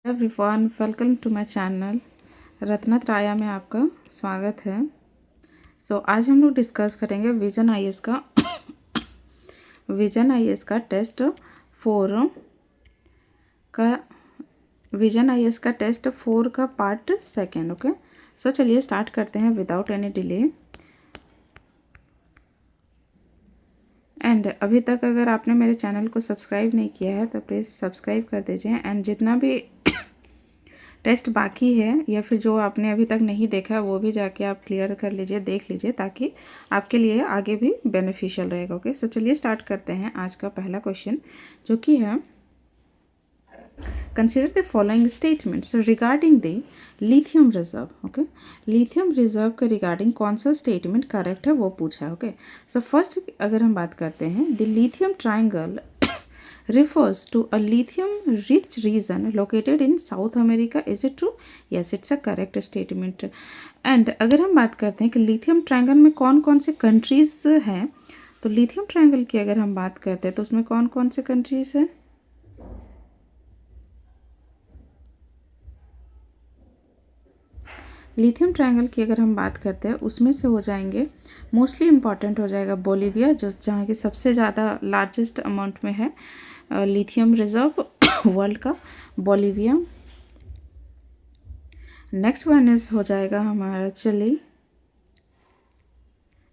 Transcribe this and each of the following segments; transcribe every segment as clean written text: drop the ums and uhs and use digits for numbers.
Everyone, welcome to my channel. Ratnatraya में आपका स्वागत है। आज हम लोग डिस्कस करेंगे विजन आईएएस का टेस्ट 4 का पार्ट सेकेंड। ओके, चलिए स्टार्ट करते हैं विदाउट एनी डिले। एंड अभी तक अगर आपने मेरे चैनल को सब्सक्राइब नहीं किया है तो प्लीज़ सब्सक्राइब कर दीजिए। एंड जितना भी टेस्ट बाकी है या फिर जो आपने अभी तक नहीं देखा वो भी जाके आप क्लियर कर लीजिए, देख लीजिए, ताकि आपके लिए आगे भी बेनिफिशियल रहेगा। ओके, चलिए स्टार्ट करते हैं आज का पहला क्वेश्चन, जो कि है consider the following statements regarding the lithium reserve. Okay, lithium reserve के रिगार्डिंग कौन सा स्टेटमेंट करेक्ट है वो पूछा है। ओके, फर्स्ट अगर हम बात करते हैं, the lithium triangle refers to a lithium rich region located in South America. Is it true? Yes, it's a correct statement. And अगर हम बात करते हैं कि लिथियम ट्रायंगल में कौन कौन से कंट्रीज हैं, तो लिथियम ट्रायंगल की अगर हम बात करते हैं तो उसमें कौन कौन से कंट्रीज हैं? लिथियम ट्रायंगल की अगर हम बात करते हैं उसमें से हो जाएंगे, मोस्टली इम्पॉर्टेंट हो जाएगा बोलीविया, जो जहाँ की सबसे ज़्यादा लार्जेस्ट अमाउंट में है लिथियम रिजर्व वर्ल्ड का, बोलीविया। नेक्स्ट वन इज हो जाएगा हमारा Chile,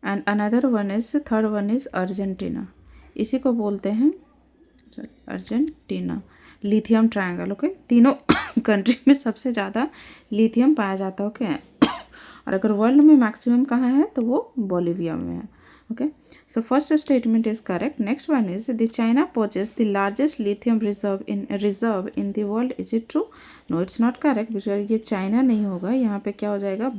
and another one is, third one is Argentina. इसी को बोलते हैं अर्जेंटीना लिथियम ट्रायंगल। ओके, तीनों कंट्री में सबसे ज़्यादा लिथियम पाया जाता है। ओके, और अगर वर्ल्ड में मैक्सिमम कहाँ है तो वो बोलीविया में है। Okay, first statement is correct. Next one is the China possesses the largest lithium reserve in the world. Is it true? No, it's not correct. because ये चाइना नहीं होगा, यहाँ पे क्या हो जाएगा,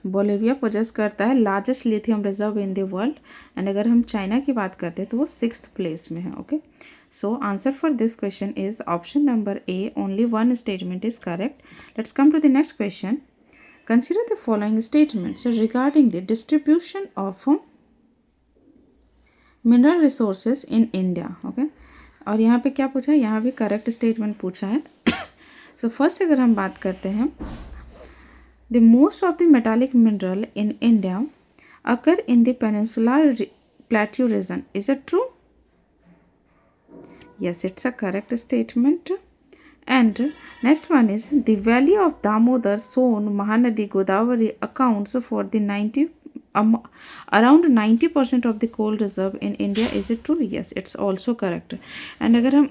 बोलीविया पोजेस करता है largest lithium reserve in the world. And अगर हम चाइना की बात करते हैं तो वो 6th प्लेस में है। Okay, answer for this question is option number A, only one statement is correct. Let's come to the next question. Consider the following statements regarding the distribution of mineral resources in India. Okay, और यहाँ पे क्या पूछा है, यहाँ भी correct statement पूछा है। फर्स्ट अगर हम बात करते हैं, the most of the metallic mineral in India occur in the peninsular plateau region. Is it true? Yes, it's a correct statement. And next one is the valley of Damodar, Son, Mahanadi, Godavari accounts for the around 90% of the coal reserve in India. Is it true? Yes, it's also correct. And अगर हम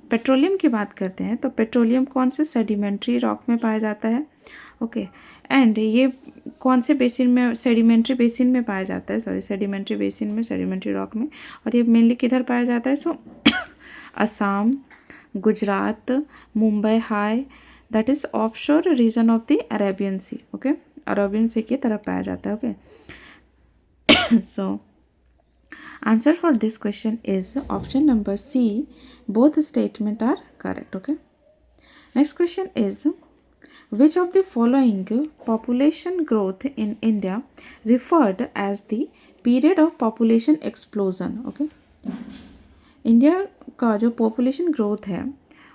petroleum की बात करते हैं तो petroleum कौन से sedimentary rock में पाया जाता है? ओके, एंड ये कौन से बेसिन में, सेडिमेंट्री बेसिन में पाया जाता है, सेडिमेंट्री बेसिन में, सेडिमेंट्री रॉक में। और ये मेनली किधर पाया जाता है? Assam, Gujarat, Mumbai high, that is offshore region of the Arabian sea. Okay, Arabian sea की तरफ पाया जाता है। Okay, answer for this question is option number C, both statement are correct. Okay, next question is which of the following population growth in India referred as the period of population explosion. Okay, India का जो population growth है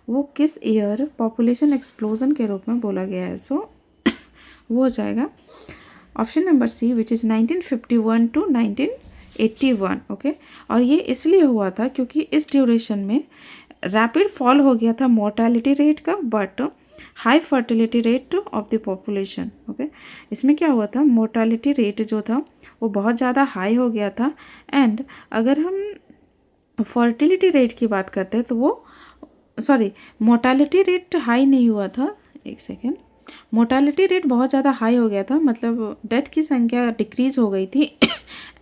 वो किस year population explosion के रूप में बोला गया है? वो हो जाएगा option number C, which is 1951 to 1981। Okay, और ये इसलिए हुआ था क्योंकि इस ड्यूरेशन में रैपिड फॉल हो गया था मोर्टेलिटी रेट का, but high fertility rate of the population. Okay, इसमें क्या हुआ था, मोर्टेलिटी रेट जो था वो बहुत ज़्यादा हाई हो गया था। एंड अगर हम फर्टिलिटी रेट की बात करते हैं तो वो, मोर्टेलिटी रेट हाई नहीं हुआ था, एक सेकेंड, मोर्टेलिटी रेट बहुत ज़्यादा हाई हो गया था, मतलब डेथ की संख्या डिक्रीज हो गई थी।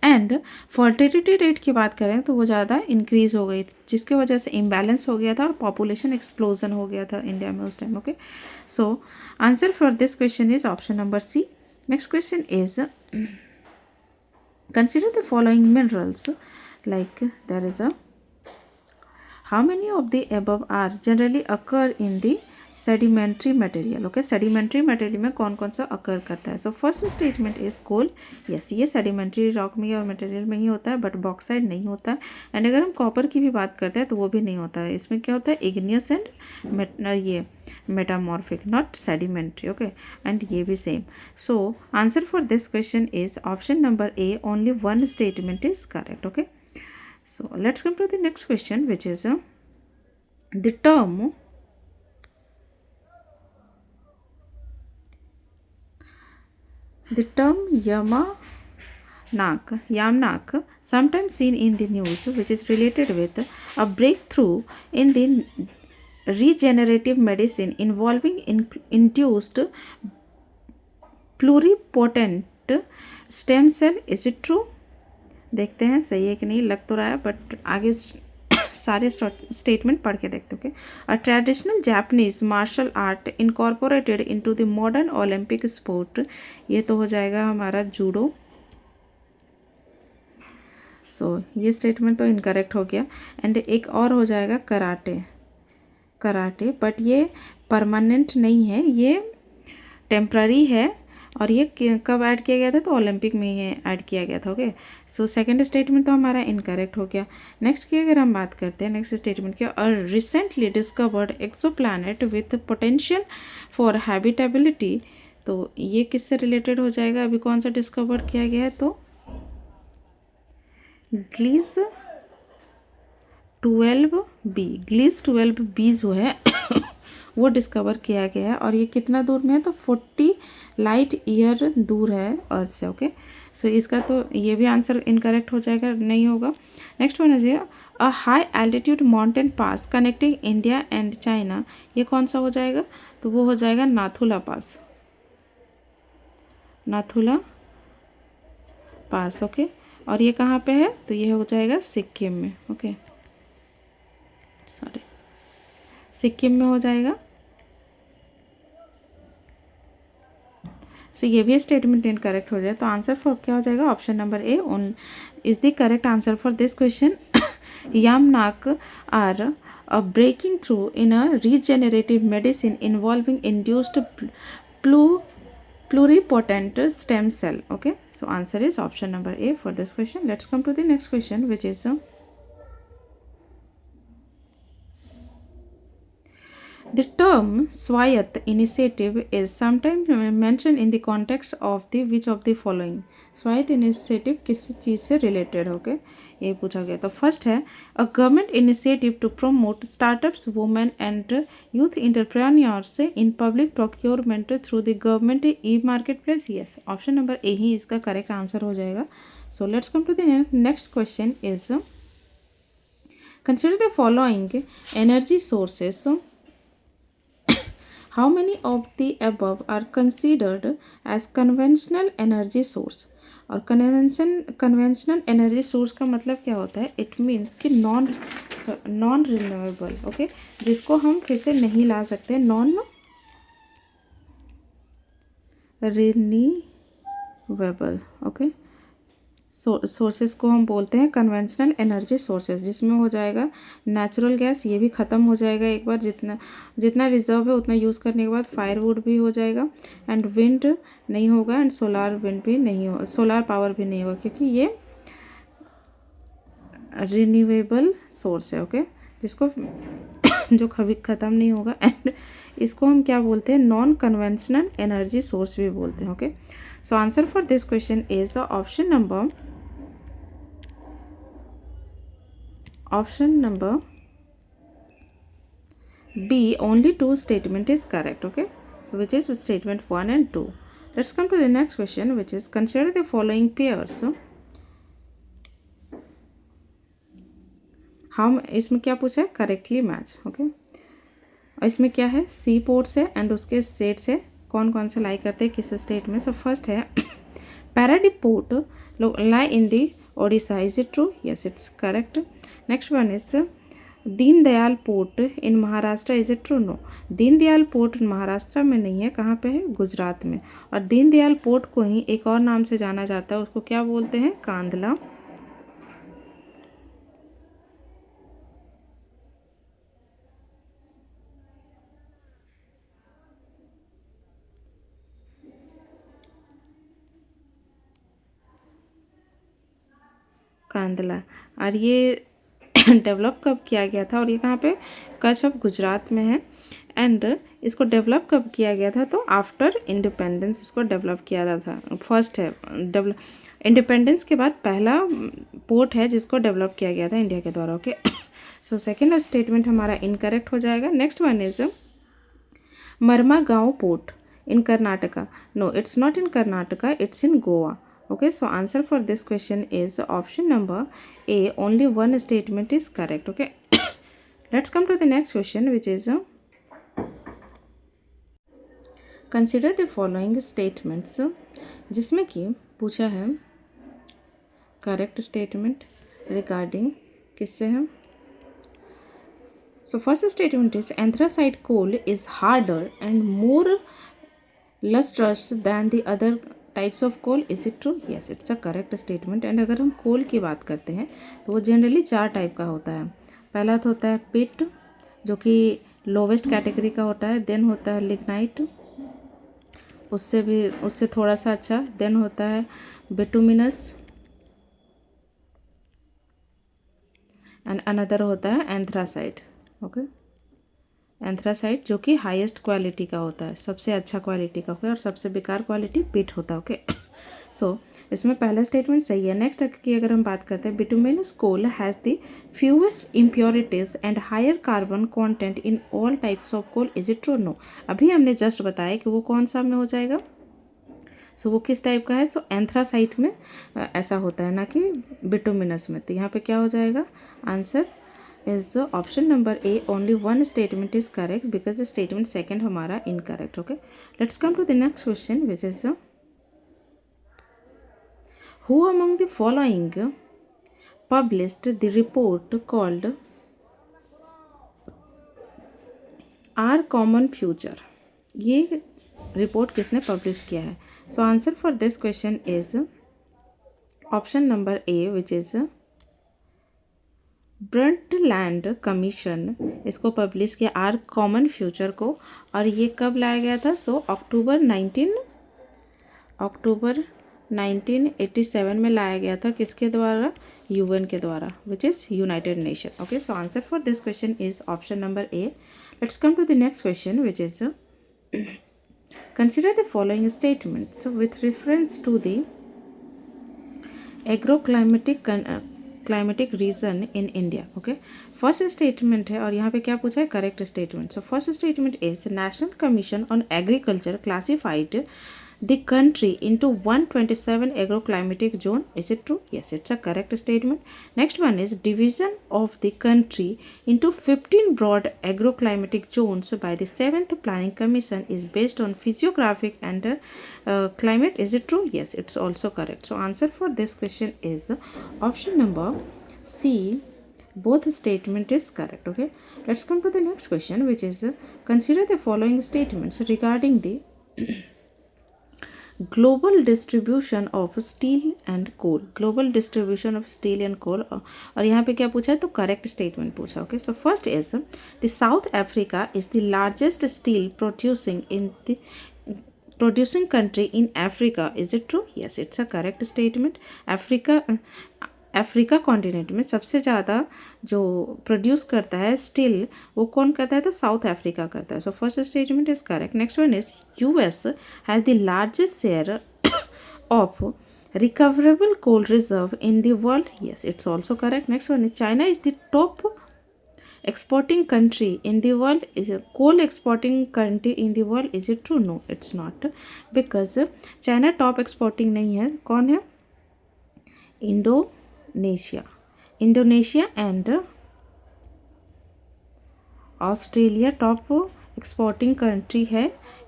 एंड फर्टिलिटी रेट की बात करें तो वो ज़्यादा इंक्रीज हो गई थी, जिसकी वजह से इम्बैलेंस हो गया था और पॉपुलेशन एक्सप्लोजन हो गया था इंडिया में उस time. Okay, answer for this question is option number C. Next question is consider the following minerals, like there is a, how many of the above are generally occur in the sedimentary material. Okay, sedimentary material में कौन कौन सा occur करता है? So first statement is coal. Yes, ये sedimentary rock में और material में ही होता है, बट बॉक्साइट नहीं होता है। एंड अगर हम कॉपर की भी बात करते हैं तो वो भी नहीं होता है। इसमें क्या होता है? इग्नियस एंड ये metamorphic, not sedimentary. Okay, and ये भी same. So answer for this question is option number A, only one statement is correct. Okay, so let's come to the next question, which is the term Yamnak, sometimes seen in the news, which is related with a breakthrough in the regenerative medicine involving induced pluripotent stem cell. Is it true? देखते हैं सही है कि नहीं, लग तो रहा है, बट आगे सारे स्टेटमेंट पढ़ के देखते। Okay, a traditional Japanese martial art incorporated into the modern Olympic sport, ये तो हो जाएगा हमारा जूडो। सो ये स्टेटमेंट तो इनकरेक्ट हो गया। एंड एक और हो जाएगा कराटे, बट ये परमानेंट नहीं है, ये टेम्प्ररी है। और ये कब ऐड किया गया था? तो ओलंपिक में ही ऐड किया गया था। ओके, सो सेकंड स्टेटमेंट तो हमारा इनकरेक्ट हो गया। नेक्स्ट की अगर हम बात करते हैं, नेक्स्ट स्टेटमेंट की, recently discovered exoplanet with potential for habitability, तो ये किससे रिलेटेड हो जाएगा? अभी कौन सा डिस्कवर किया गया है? तो ग्लीज 12b जो है वो डिस्कवर किया गया है। और ये कितना दूर में है? तो 40 लाइट ईयर दूर है अर्थ से। ओके, सो इसका तो ये भी आंसर इनकरेक्ट हो जाएगा, नहीं होगा। नेक्स्ट वन है a high altitude mountain pass connecting India and China, ये कौन सा हो जाएगा? तो वो हो जाएगा नाथुला पास। ओके, और ये कहाँ पे है? तो ये हो जाएगा सिक्किम में। ओके, सिक्किम में हो जाएगा। सो ये भी स्टेटमेंट इनकरेक्ट हो जाए, तो आंसर फॉर क्या हो जाएगा? Option number A is the correct answer for this question. Yamanaka are a breaking through in a regenerative medicine involving induced pluripotent stem cell. Okay, so answer is option number A for this question. Let's come to the next question, which is the term Swayat initiative is sometimes mentioned in the context of the which of the following? स्वायत्त initiative किस चीज़ से related हो गए, ये पूछा गया। तो first है a government initiative to promote startups women and youth entrepreneurs in public procurement through the government e market place. Yes, option number A ही इसका करेक्ट आंसर हो जाएगा। So let's come to the next question is consider the following energy sources. How many of the above are considered as conventional energy source? और conventional energy source का मतलब क्या होता है? इट मीन्स कि non renewable. Okay, जिसको हम फिर से नहीं ला सकते, नॉन रिन्यूएबल। ओके, सोर्सेज को हम बोलते हैं कन्वेंशनल एनर्जी सोर्सेज, जिसमें हो जाएगा नेचुरल गैस, ये भी ख़त्म हो जाएगा एक बार, जितना रिजर्व है उतना यूज़ करने के बाद। फायरवुड भी हो जाएगा, एंड विंड नहीं होगा, एंड सोलार विंड भी नहीं होगा, सोलार पावर भी नहीं होगा, क्योंकि ये रिन्यूएबल सोर्स है। ओके, जिसको जो कभी ख़त्म नहीं होगा, एंड इसको हम क्या बोलते हैं? नॉन कन्वेंशनल एनर्जी सोर्स भी बोलते हैं। Okay, so answer for this question is option number B, only two statement is correct. Okay, so which is statement 1 and 2. Let's come to the next question, which is consider the following pairs. हम इसमें क्या पूछा है? Correctly match. Okay, और इसमें क्या है? सी port से एंड उसके स्टेट से कौन कौन से लाई करते हैं किस स्टेट में? सो फर्स्ट है Paradip port lie in the Odisha. Is it true? Yes, it's correct. Next one is Deendayal port in Maharashtra. Is it true? No, Deendayal port Maharashtra में नहीं है, कहाँ पे है? गुजरात में। और दीनदयाल पोर्ट को ही एक और नाम से जाना जाता है, उसको क्या बोलते हैं? कांदला कांदला। और ये डेवलप कब किया गया था, और ये कहाँ पे, कच्छ ऑफ गुजरात में है। एंड इसको डेवलप कब किया गया था, तो आफ्टर इंडिपेंडेंस इसको डेवलप किया गया था। फर्स्ट है डेवलप, इंडिपेंडेंस के बाद पहला पोर्ट है जिसको डेवलप किया गया था इंडिया के द्वारा। ओके, सो सेकेंड स्टेटमेंट हमारा इनकरेक्ट हो जाएगा। Next one is Mormugao port in Karnataka. No, it's not in Karnataka, it's in Goa. Okay, so answer for this question is option number A. Only one statement is correct. Okay, let's come to the next question, which is consider the following statements, जिसमें कि पूछा है correct statement regarding किससे है. So first statement is anthracite coal is harder and more lustrous than the other types of coal. Is it true? Yes, it's a correct statement. And अगर हम कोल की बात करते हैं तो वो जनरली 4 टाइप का होता है. पहला तो होता है पिट, जो कि लोवेस्ट कैटेगरी का होता है. देन होता है लिग्नाइट, उससे थोड़ा सा अच्छा. देन होता है बिटुमिनस, एंड अनदर होता है एंथ्रासाइट. ओके, एंथ्रासाइट जो कि हाईएस्ट क्वालिटी का होता है, सबसे अच्छा क्वालिटी का होता है, और सबसे बेकार क्वालिटी पिट होता है. ओके, सो इसमें पहला स्टेटमेंट सही है. नेक्स्ट की अगर हम बात करते हैं, bituminous coal has the fewest impurities and higher carbon content in all types of coal. Is it true? No. अभी हमने जस्ट बताया कि वो कौन सा में हो जाएगा. सो वो किस टाइप का है, सो एंथ्रासाइट में ऐसा होता है, ना कि बिटुमिनस में. तो यहाँ पे क्या हो जाएगा, answer is the option number A. Only one statement is correct because the statement second हमारा incorrect. Okay, let's come to the next question, which is who among the following published the report called Our Common Future. ये report किसने publish किया है. So answer for this question is option number A, which is Brundtland commission. इसको publish किया are common future को. और ये कब लाया गया था, सो अक्टूबर 1987 में लाया गया था. किसके द्वारा, यूएन के द्वारा, which is United Nation. Okay, so answer for this question is option number A. Let's come to the next question, which is consider the following statement. So with reference to the climatic region in India. Okay, first statement है, और यहाँ पे क्या पूछा है, correct statement. So first statement is national commission on agriculture classified the country into 127 agroclimatic zone. Is it true? Yes, it's a correct statement. Next one is division of the country into 15 broad agroclimatic zones by the 7th Planning Commission is based on physiographic and climate. Is it true? Yes, it's also correct. So answer for this question is option number C. Both statement is correct. Okay, let's come to the next question, which is consider the following statements regarding the global distribution of steel and coal. Global distribution of steel and coal, और यहाँ पे क्या पूछा है, तो correct statement पूछा. Okay, so first is the South Africa is the largest steel producing country in Africa. Is it true? Yes, it's a correct statement. Africa continent में सबसे ज़्यादा जो प्रोड्यूस करता है स्टील, वो कौन करता है, तो साउथ अफ्रीका करता है. So first statement is correct. Next one is US has the largest share of recoverable coal reserve in the world. Yes, it's also correct. Next one is China is the top exporting country in the world. Is a coal exporting country in the world. Is it true? No, it's not, because China top exporting नहीं है. कौन है, Indonesia and Australia top exporting country है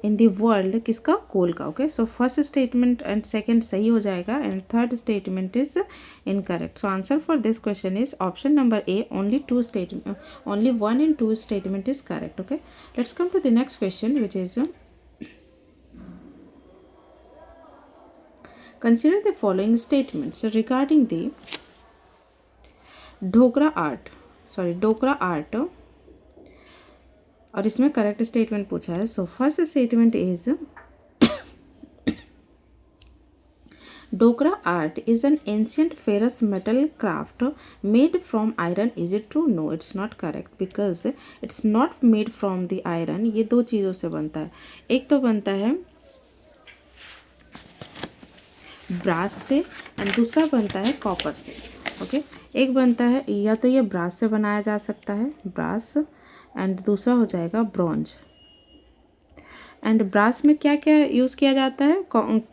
in the world. किसका, coal का. Okay, so first statement and second सही हो जाएगा, and third statement is incorrect. So answer for this question is option number A. Only 1 and 2 statement is correct. Okay, let's come to the next question, which is consider the following statements regarding the Dogra art, और इसमें correct statement पूछा है. So first statement is Dokra art is an ancient ferrous metal craft made from iron. Is it true? No, it's not correct because it's not made from the iron. ये दो चीज़ों से बनता है. एक तो बनता है ब्रास से एंड दूसरा बनता है कॉपर से. ओके एक बनता है या तो ये ब्रास से बनाया जा सकता है, ब्रास, एंड दूसरा हो जाएगा ब्रॉन्ज. एंड ब्रास में क्या क्या यूज़ किया जाता है,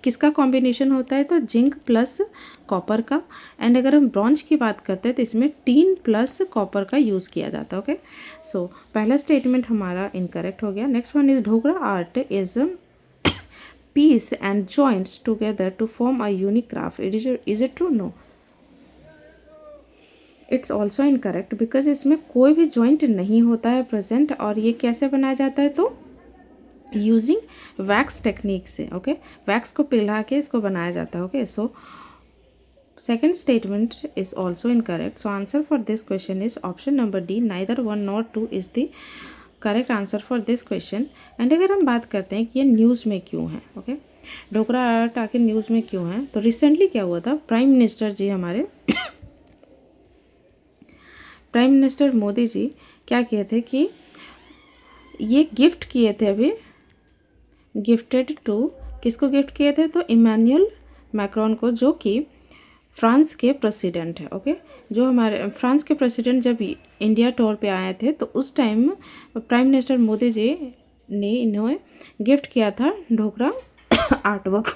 किसका कॉम्बिनेशन होता है, तो जिंक प्लस कॉपर का. एंड अगर हम ब्रॉन्ज की बात करते हैं तो इसमें टीन प्लस कॉपर का यूज़ किया जाता है. ओके सो पहला स्टेटमेंट हमारा इनकरेक्ट हो गया. Next one is Dhokra art is piece and joints together to form a unique craft. Is it true? No, it's also incorrect because इसमें कोई भी joint नहीं होता है present. और ये कैसे बनाया जाता है, तो यूजिंग वैक्स टेक्निक से. ओके वैक्स को पिघला के इसको बनाया जाता है. Okay so second statement is also incorrect. So answer for this question is option number D. Neither 1 nor 2 is the correct answer for this question. And अगर हम बात करते हैं कि ये न्यूज़ में क्यों है, ओके ढोकरा आर्ट आखिर न्यूज़ में क्यों है, तो रिसेंटली क्या हुआ था, प्राइम मिनिस्टर जी हमारे प्राइम मिनिस्टर मोदी जी क्या किए थे कि ये गिफ्ट किए थे, अभी गिफ्टेड टू, किसको गिफ्ट किए थे, तो इमैनुअल मैक्रोन को, जो कि फ्रांस के प्रेसिडेंट है. ओके जो हमारे फ्रांस के प्रेसिडेंट जब इंडिया टूर पे आए थे तो उस time prime minister Modi ji ने इन्हें गिफ्ट किया था Dhokra art work.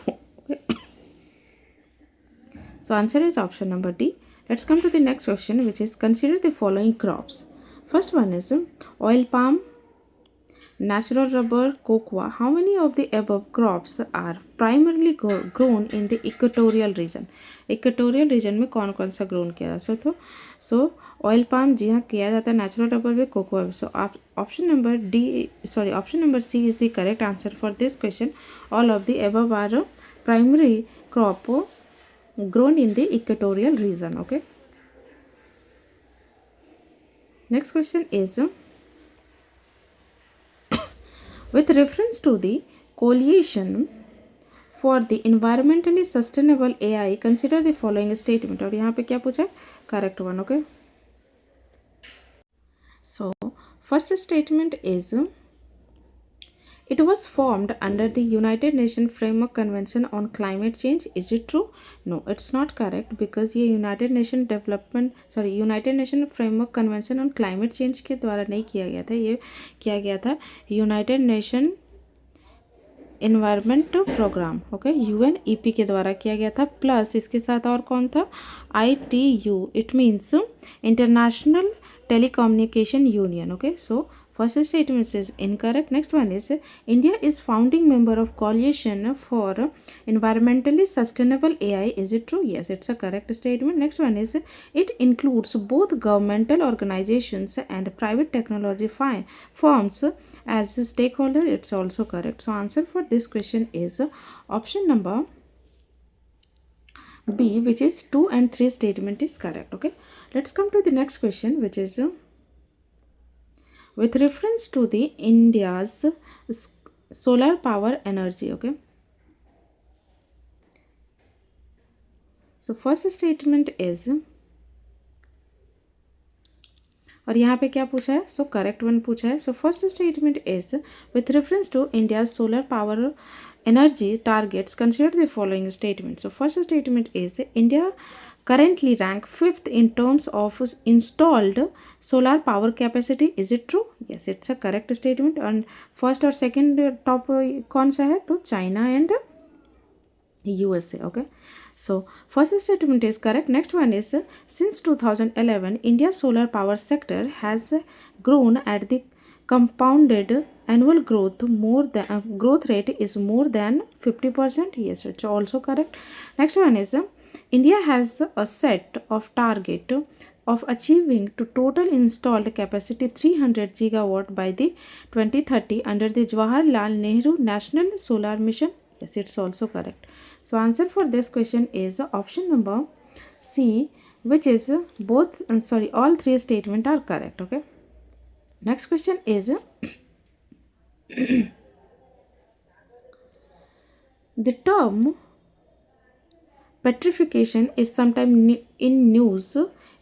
So answer is option number D. Let's come to the next question which is consider the following crops. First one is oil palm, natural rubber, cocoa. How many of the above crops are primarily grown in the equatorial region? Equatorial region में कौन कौन सा grown किया जा सकता, सो oil palm जी हाँ किया जाता है, नेचुरल रबर भी, कोकोआ भी. सो आप option number D, sorry option number C is the correct answer for this question. All of the above are primary crop grown in the equatorial region. Okay next question is with reference to the coalition for the environmentally sustainable AI, consider the following statement. और यहाँ पे क्या पूछा है, correct one. Okay so first statement is it was formed under the United Nations Framework Convention on Climate Change. Is it true? No, it's not correct because ये United Nation Framework Convention on Climate Change के द्वारा नहीं किया गया था, ये किया गया था United Nation environment programme. Okay UNEP के द्वारा किया गया था. प्लस इसके साथ और कौन था, ITU, it means international telecommunication union. Okay so first statement is incorrect. Next one is India is founding member of coalition for environmentally sustainable AI. Is it true? Yes, it's a correct statement. Next one is it includes both governmental organizations and private technology firms as stakeholder. It's also correct. So answer for this question is option number B, which is 2 and 3 statement is correct. Okay, let's come to the next question, which is with reference to the India's solar power energy. Okay so first statement is, और यहाँ पे क्या पूछा है, so correct one पूछा है. So first statement is with reference to India solar power energy targets, consider the following statement. So first statement is India currently rank 5th in terms of installed solar power capacity. Is it true? Yes, it's a correct statement. And first और second top कौन सा है, तो China and USA. Okay, so first statement is correct. Next one is since 2011 India's solar power sector has grown at the compounded annual growth rate is more than 50%. Yes, it's also correct. Next one is India has a set of target of achieving to total installed capacity 300 gigawatt by the 2030 under the Jawaharlal Nehru National Solar Mission. Yes, it's also correct. So answer for this question is option number C, which is both all three statements are correct. Okay, next question is the term petrification is sometime in news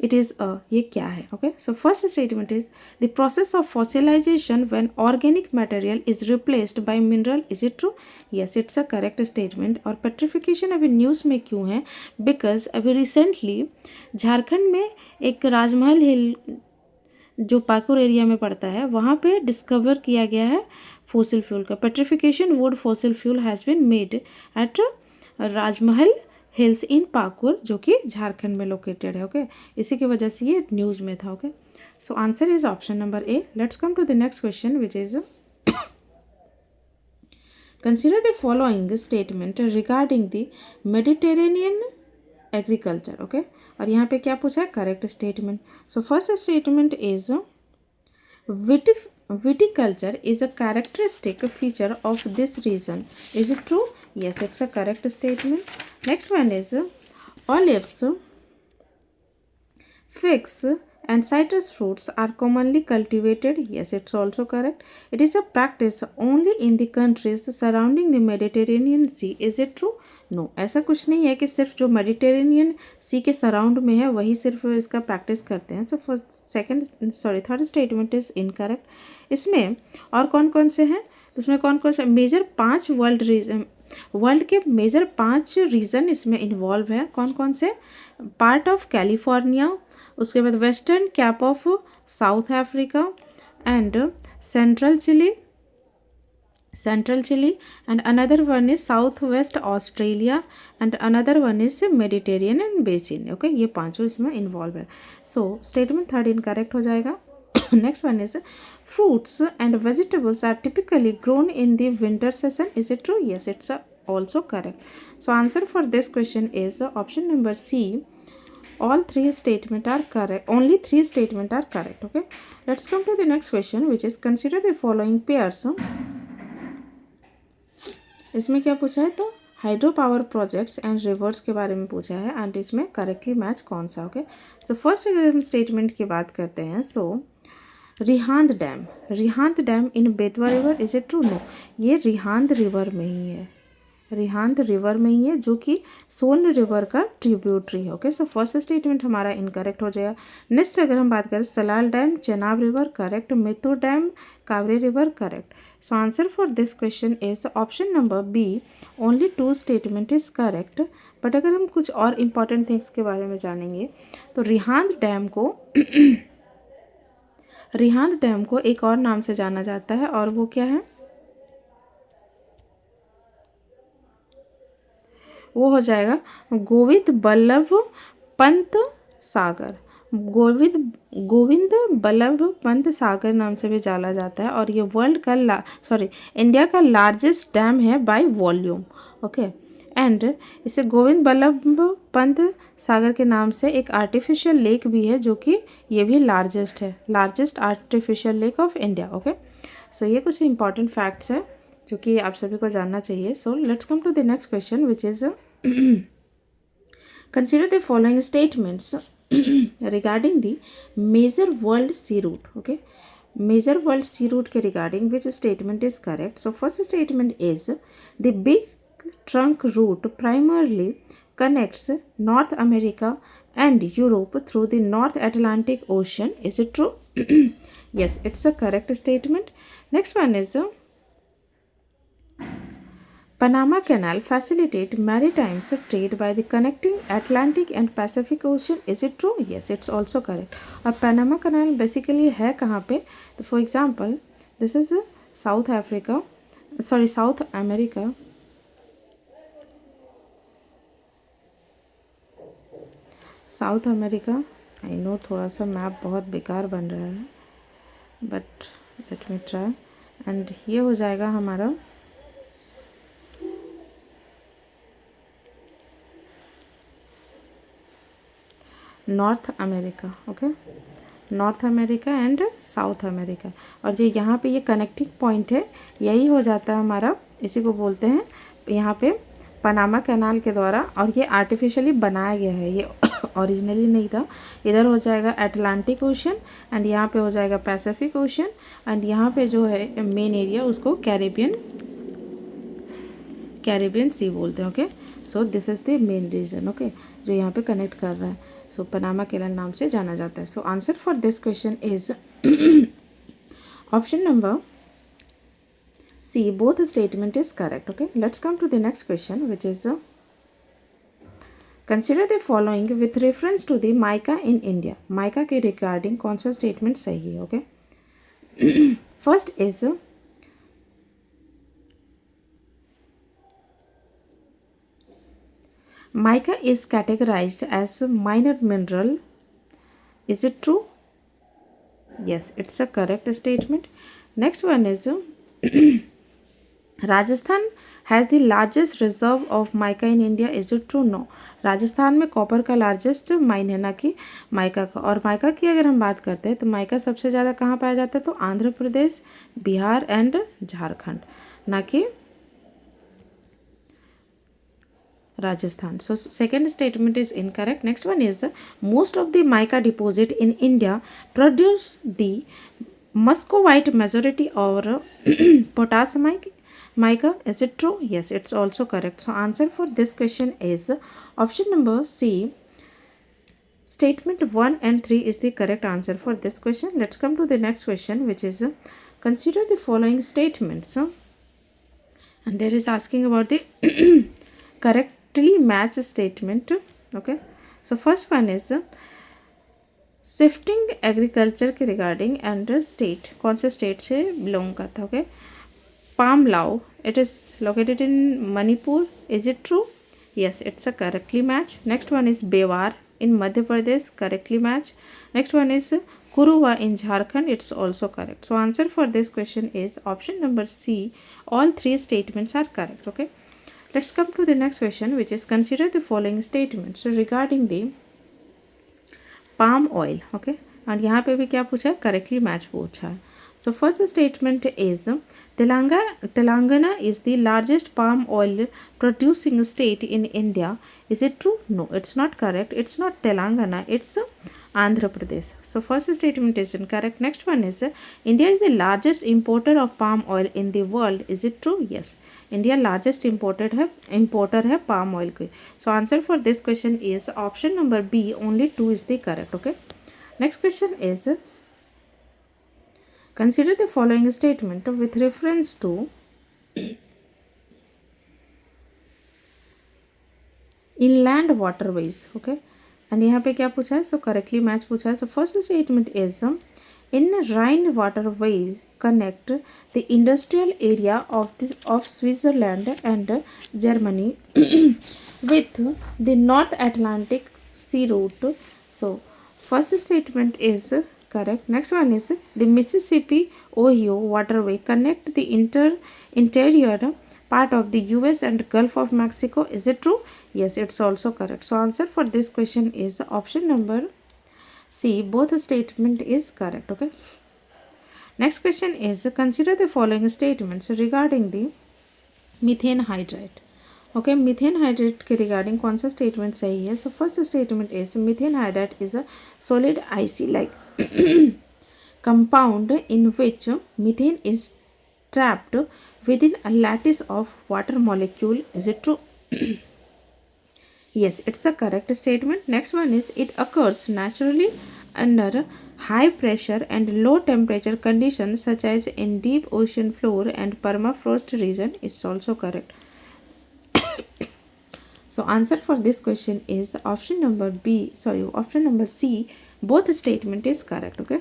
it is ये क्या है? Okay, so first statement is the process of fossilisation when organic material is replaced by mineral, is it true? Yes, it's a correct statement. और petrification अभी news में क्यों है? Because अभी recently Jharkhand में एक राजमहल हिल जो पाकुर एरिया में पड़ता है वहाँ पे डिस्कवर किया गया है फॉसिल फ्यूल का। Petrification wood fossil fuel has been made at Rajmahal hills in Pakur, जो कि झारखंड में लोकेटेड है। ओके, इसी की वजह से ये न्यूज़ में था। Okay, so answer is option number A. Let's come to the next question which is consider the following statement regarding the Mediterranean agriculture. Okay, और यहाँ पे क्या पूछा है? Correct statement. So first statement is viticulture is a characteristic feature of this region. Is it true? Yes, it's a correct statement. Next one is olives, figs and citrus fruits are commonly cultivated. Yes, it's also correct. It is a practice only in the countries surrounding the Mediterranean Sea. Is it true? No, ऐसा कुछ नहीं है कि सिर्फ जो Mediterranean सी के surround में है वही सिर्फ इसका प्रैक्टिस करते हैं। So third statement is incorrect. इसमें और कौन कौन से हैं? इसमें कौन कौन से मेजर 5 वर्ल्ड के मेजर 5 रीजन इसमें इन्वॉल्व है। कौन कौन से? पार्ट ऑफ कैलिफोर्निया, उसके बाद western cape of South Africa and central Chile and another one is southwest Australia and another one is Mediterranean basin. Okay, ये पांचों इसमें इन्वॉल्व है। सो स्टेटमेंट थर्ड इनकरेक्ट हो जाएगा। Next one is fruits and vegetables are typically grown in the winter season. Is it true? Yes, it's also correct. So answer for this question is option number C. All 3 statements are correct. Only 3 statements are correct. Okay, let's come to the next question which is consider the following pairs. इसमें क्या पूछा है? तो hydro power projects and reverse के बारे में पूछा है एंड इसमें करेक्टली मैच कौन सा? ओके, सो फर्स्ट अगर हम स्टेटमेंट की बात करते हैं, so Rihand dam in Betwa river, is it true? No, ये रिहांद रिवर में ही है, रिहांद रिवर में ही है जो कि सोन रिवर का ट्रिब्यूटरी है। ओके, सो फर्स्ट स्टेटमेंट हमारा इनकरेक्ट हो जाएगा। नेक्स्ट अगर हम बात करें Salal dam Chenab river, correct. Mettur dam Kaveri river, correct. So answer for this question is option number B. Only 2 statement is correct. But अगर हम कुछ और इम्पॉर्टेंट थिंग्स के बारे में जानेंगे तो रिहांद डैम को एक और नाम से जाना जाता है और वो क्या है? वो हो जाएगा गोविंद बल्लभ पंत सागर। गोविंद बल्लभ पंत सागर नाम से भी जाना जाता है और ये इंडिया का लार्जेस्ट डैम है बाय वॉल्यूम। ओके, एंड इसे गोविंद बल्लभ पंत सागर के नाम से एक आर्टिफिशियल लेक भी है जो कि ये भी largest artificial lake of India. Okay, so ये कुछ इंपॉर्टेंट फैक्ट्स है जो कि आप सभी को जानना चाहिए। So let's come to the next question which is consider the following statements regarding the major world sea route. Okay, major world sea route के regarding which statement is correct? So first statement is the big trunk route primarily connects North America and Europe through the North Atlantic Ocean. Is it true? Yes, it's a correct statement. Next one is Panama Canal facilitate maritime trade by the connecting Atlantic and Pacific Ocean. Is it true? Yes, it's also correct. और Panama Canal basically है कहाँ पे? तो for example, this is South America. South America, I know थोड़ा सा map बहुत बेकार बन रहा है but let me try. And ये हो जाएगा हमारा north America. Okay, north America and south America. और जो यहाँ पे ये कनेक्टिंग पॉइंट है यही हो जाता है हमारा, इसी को बोलते हैं यहाँ पे पनामा कैनाल के द्वारा। और ये आर्टिफिशियली बनाया गया है, ये ओरिजिनली नहीं था। इधर हो जाएगा अटलांटिक ओशन एंड यहाँ पे हो जाएगा पैसिफिक ओशन एंड यहाँ पे जो है मेन एरिया उसको कैरेबियन सी बोलते हैं। Okay, so this is the main reason, okay, जो यहाँ पे कनेक्ट कर रहा है. सो पनामा कैनाल नाम से जाना जाता है. So answer for this question is option number C, both statement is correct. Okay, let's come to the next question which is consider the following with reference to the mica in India. Mica के regarding कौन सा statement सही है. Okay, first is mica is categorized as a minor mineral. Is it true? Yes, it's a correct statement. Next one is Rajasthan has the largest reserve of mica in India. Is it true? No. Rajasthan में copper का largest mine है, ना कि mica का. और mica की अगर हम बात करते हैं तो माइका सबसे ज़्यादा कहाँ पाया जाता है, तो आंध्र प्रदेश, बिहार एंड झारखंड, ना कि Rajasthan. So second statement is incorrect. Next one is most of the mica deposit in India produce the muscovite majority or potassic mica. Is it true? Yes, it's also correct. So answer for this question is option number C. Statement 1 and 3 is the correct answer for this question. Let's come to the next question, which is consider the following statements. And there is asking about the correctly match statement. Okay, so first one is shifting agriculture के regarding and state, कौन से state से belong करता है. Okay, Pamlou, it is located in Manipur. Is it true? Yes, it's a correctly match. Next one is Bewar in Madhya Pradesh, correctly match. Next one is Kuruwa in Jharkhand, it's also correct. So answer for this question is option number C. All three statements are correct. Okay, let's come to the next question, which is consider the following statements regarding the palm oil. Okay, and यहाँ पे भी क्या पूछा है, correctly match पूछा है. So first statement is Telangana is the largest palm oil producing state in India. Is it true? No, it's not correct. It's not Telangana, it's Andhra Pradesh. So first statement is incorrect. Next one is India is the largest importer of palm oil in the world. Is it true? Yes, India largest importer है palm oil के. So answer for this question is option number B. Only 2 is the correct. Okay, next question is consider the following statement with reference to inland waterways. Okay, and यहाँ पे क्या पूछा है, so correctly match पूछा है. So first statement is in Rhine waterways connect the industrial area of Switzerland and Germany with the North Atlantic sea route. So first statement is correct. Next one is the Mississippi Ohio waterway connect the interior part of the US and Gulf of Mexico. Is it true? Yes, it's also correct. So answer for this question is option number C. Both statement is correct. Okay, next question is consider the following statements regarding the methane hydrate. Okay, methane hydrate के regarding कौन सा statement सही है. So first statement is methane hydrate is a solid icy like compound in which methane is trapped within a lattice of water molecule. Is it true? Yes, it's a correct statement. Next one is it occurs naturally under high pressure and low temperature conditions such as in deep ocean floor and permafrost region. It's also correct. So answer for this question is option number B. Sorry, option number C. Both statement is correct. Okay.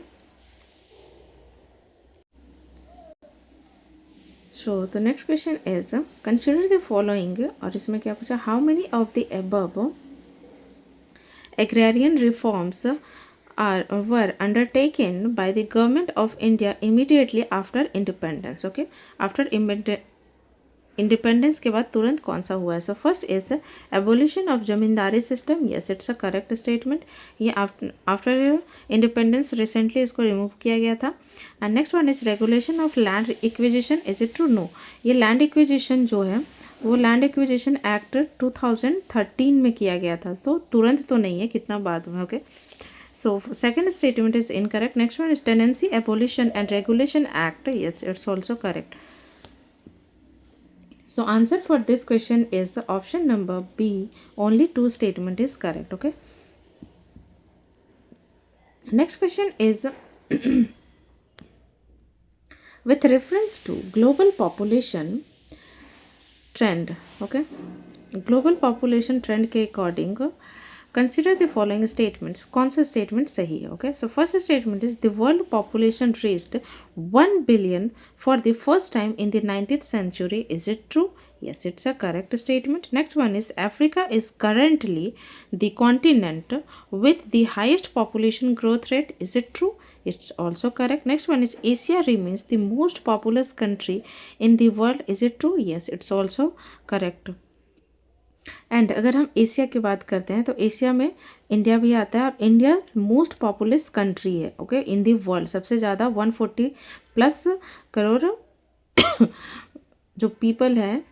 So the next question is consider the following. और इसमें क्या पूछा, how many of the above agrarian reforms were undertaken by the government of India immediately after independence. Okay, after independence के बाद तुरंत कौन सा हुआ है. So first is abolition of zamindari system. Yes, it's a correct statement. ये after independence recently इसको remove किया गया था. And next one is regulation of land acquisition. Is it true? No, ये लैंड इक्विजिशन जो है वो लैंड इक्विजिशन एक्ट 2013 में किया गया था. तो तुरंत तो नहीं है, कितना बाद में. Okay, so second statement is incorrect. Next one is tenancy abolition and regulation act. Yes, it's also correct. So answer for this question is the option number B. Only two statement is correct. Okay. Next question is with reference to global population trend. Okay. Global population trend के according consider the following statements. कौन सा statement सही है? Okay, so first statement is the world population reached 1 billion for the first time in the 19th century. Is it true? Yes, it's a correct statement. Next one is Africa is currently the continent with the highest population growth rate. Is it true? It's also correct. Next one is Asia remains the most populous country in the world. Is it true? Yes, it's also correct. And अगर हम Asia की बात करते हैं तो Asia में India भी आता है और इंडिया मोस्ट पॉपुलस कंट्री है. ओके, इन दी वर्ल्ड सबसे ज़्यादा 140+ करोड़ जो पीपल है,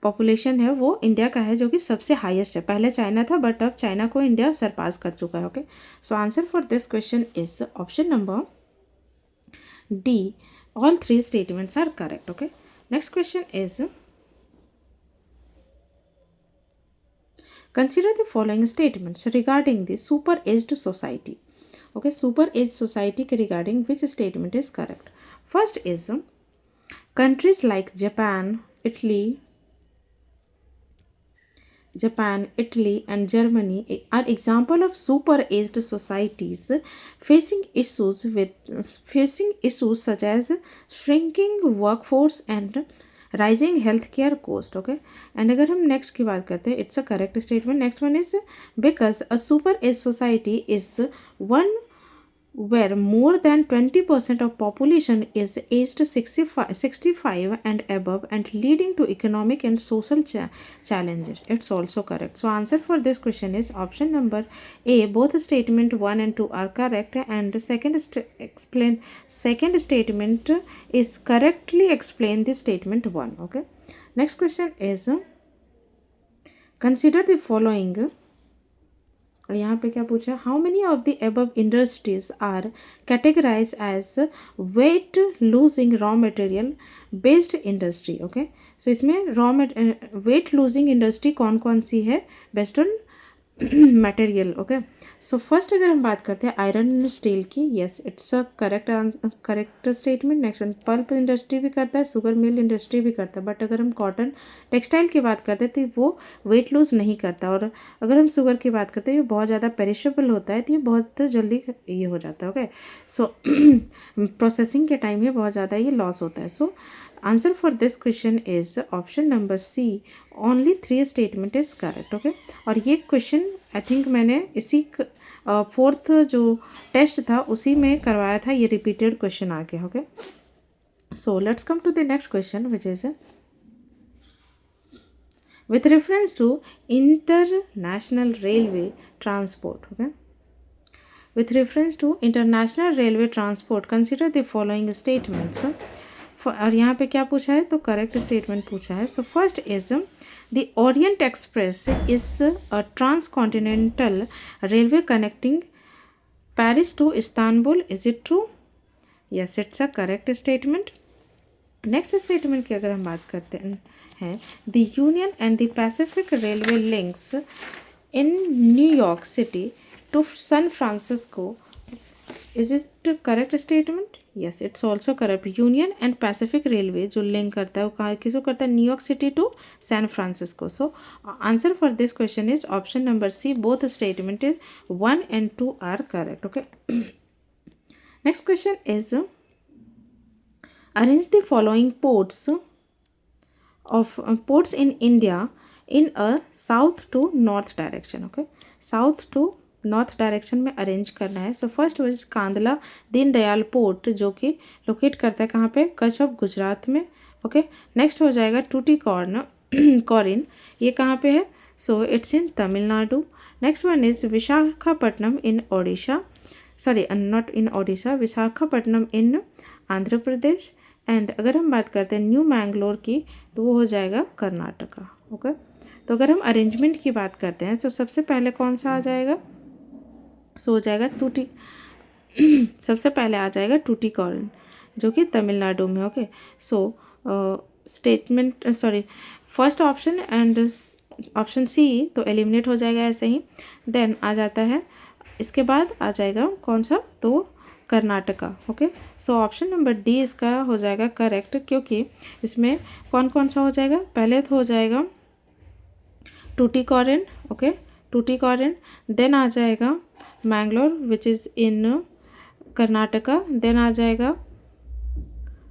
पॉपुलेशन है, वो इंडिया का है, जो कि सबसे हाईएस्ट है. पहले चाइना था बट अब चाइना को इंडिया सरपास कर चुका है. Okay, so answer for this question is option number D. All three statements are correct. Okay, next question is consider the following statements regarding the super aged society. Okay, super aged society के regarding which statement is correct? First is countries like Japan, Italy and Germany are example of super aged societies facing issues such as shrinking workforce and rising health care cost. Okay, and अगर हम next की बात करते हैं, it's a correct statement. Next one is because a super age society is one where more than 20% of population is aged 65 and above and leading to economic and social challenges. It's also correct. So answer for this question is option number A. Both statement 1 and 2 are correct, and second statement is correctly explain the statement 1. Okay, next question is consider the following. और यहाँ पे क्या पूछा? How many of the above industries are categorize as weight losing raw material based industry. Okay, so इसमें weight losing industry कौन कौन सी है based on material. Okay, so first अगर हम बात करते हैं आयरन एंड स्टील की, yes it's a correct statement. Next one pulp industry भी करता है, शुगर मिल इंडस्ट्री भी करता है, बट अगर हम कॉटन टेक्सटाइल की बात करते हैं तो वो वेट लूज नहीं करता. और अगर हम शुगर की बात करते हैं ये बहुत ज़्यादा पेरिशेबल होता है, तो ये बहुत जल्दी ये हो जाता है. ओके, सो प्रोसेसिंग के टाइम ये बहुत ज़्यादा ये लॉस होता है. So answer for this question is option number C. Only 3 statement is correct. Okay, और ये क्वेश्चन आई थिंक मैंने इसी फोर्थ जो टेस्ट था उसी में करवाया था. ये रिपीटेड क्वेश्चन आ गया. Okay, so let's come to the next question which is with reference to international railway transport. Okay, with reference to international railway transport consider the following statements. और यहाँ पे क्या पूछा है? तो करेक्ट स्टेटमेंट पूछा है. So first is the Orient Express is a transcontinental railway connecting Paris to Istanbul. Is it true? Yes, it's a correct statement. Next statement की अगर हम बात करते हैं, the Union and the Pacific railway links in New York city to San Francisco. Is it correct statement? Yes, it's also correct. Union and Pacific railway जो link करता है वो कहाँ किसको करता है? New York city to San Francisco. So answer for this question is option number C. Both statement is 1 and 2 are correct. Okay, next question is arrange the following ports in India in a south to north direction. Okay, south to north direction में arrange करना है. So first was Kandla Deendayal port जो कि locate करता है कहाँ पे? Kutch of Gujarat में. ओके, नेक्स्ट हो जाएगा कोरिन, ये कहाँ पे है? So it's in Tamil Nadu. Next one is Visakhapatnam in Odisha, sorry not in Odisha, Visakhapatnam in Andhra Pradesh. And अगर हम बात करते हैं न्यू मैंगलोर की तो वो हो जाएगा कर्नाटका. ओके, तो अगर हम अरेंजमेंट की बात करते हैं तो सबसे पहले कौन सा आ जाएगा? सो हो जाएगा सबसे पहले आ जाएगा टूटीकोरिन जो कि तमिलनाडु में. Okay, so statement sorry first option and option C तो एलिमिनेट हो जाएगा ऐसे ही। देन आ जाता है, इसके बाद आ जाएगा कौन सा, तो Karnataka. Okay, so option number D इसका हो जाएगा करेक्ट, क्योंकि इसमें कौन कौन सा हो जाएगा, पहले तो हो जाएगा टूटीकोरिन। ओके, टूटीकोरिन, देन आ जाएगा Mangalore which is in Karnataka, then आ जाएगा